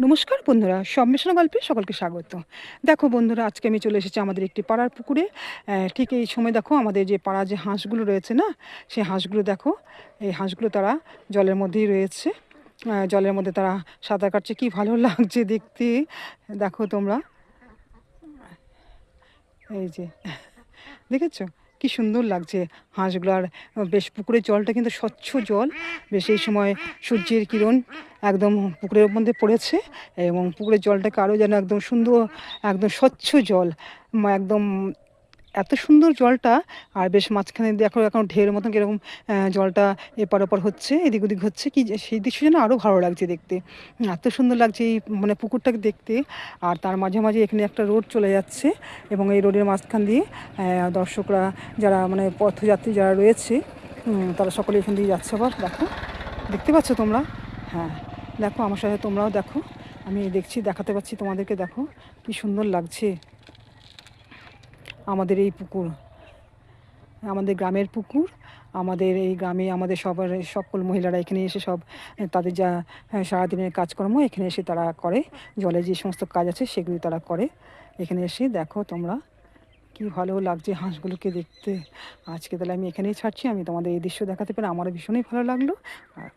নমস্কার বন্ধুরা, সব গল্পে সকলকে স্বাগত। দেখো বন্ধুরা, আজকে আমি চলে এসেছি আমাদের একটি পাড়ার পুকুরে। ঠিক এই সময় দেখো আমাদের যে পাড়ার যে হাঁসগুলো রয়েছে না, সেই হাঁসগুলো দেখো, এই হাঁসগুলো তারা জলের মধ্যেই রয়েছে। জলের মধ্যে তারা সাঁতার কাটছে, কি ভালো লাগছে দেখতে। দেখো তোমরা, এই যে দেখেছো কি সুন্দর লাগছে হাঁসগুলো। আর বেশ পুকুরের জলটা কিন্তু স্বচ্ছ জল। বেশ এই সময় সূর্যের কিরণ একদম পুকুরের মধ্যে পড়েছে, এবং পুকুরের জলটাকে আরও যেন একদম সুন্দর, একদম স্বচ্ছ জল, একদম এত সুন্দর জলটা। আর বেশ মাঝখানে দেখো এখন ঢেউয়ের মতন কীরকম জলটা এপার ওপার হচ্ছে, এদিক ওদিক হচ্ছে, কি সেই দৃশ্য যেন আরও ভালো লাগছে দেখতে। এত সুন্দর লাগছে এই মানে পুকুরটাকে দেখতে। আর তার মাঝে মাঝে এখানে একটা রোড চলে যাচ্ছে, এবং এই রোডের মাঝখান দিয়ে দর্শকরা যারা মানে পথযাত্রী যারা রয়েছে, তারা সকলে এখান দিয়ে যাচ্ছে। আবার দেখো, দেখতে পাচ্ছ তোমরা? হ্যাঁ, দেখো আমার সাথে তোমরাও দেখো, আমি দেখছি, দেখাতে পাচ্ছি তোমাদেরকে। দেখো কি সুন্দর লাগছে আমাদের এই পুকুর, আমাদের গ্রামের পুকুর। আমাদের এই গ্রামে আমাদের সবার সকল মহিলারা এখানে এসে সব তাদের যা সারাদিনের কাজকর্ম এখানে এসে তারা করে। জলে যে সমস্ত কাজ আছে সেগুলি তারা করে এখানে এসে। দেখো তোমরা, কি ভালো লাগছে হাঁসগুলোকে দেখতে। আজকে তাহলে আমি এখানেই ছাড়ছি, আমি তোমাদের এই দৃশ্য দেখাতে পেরে আমারও ভীষণই ভালো লাগলো। আর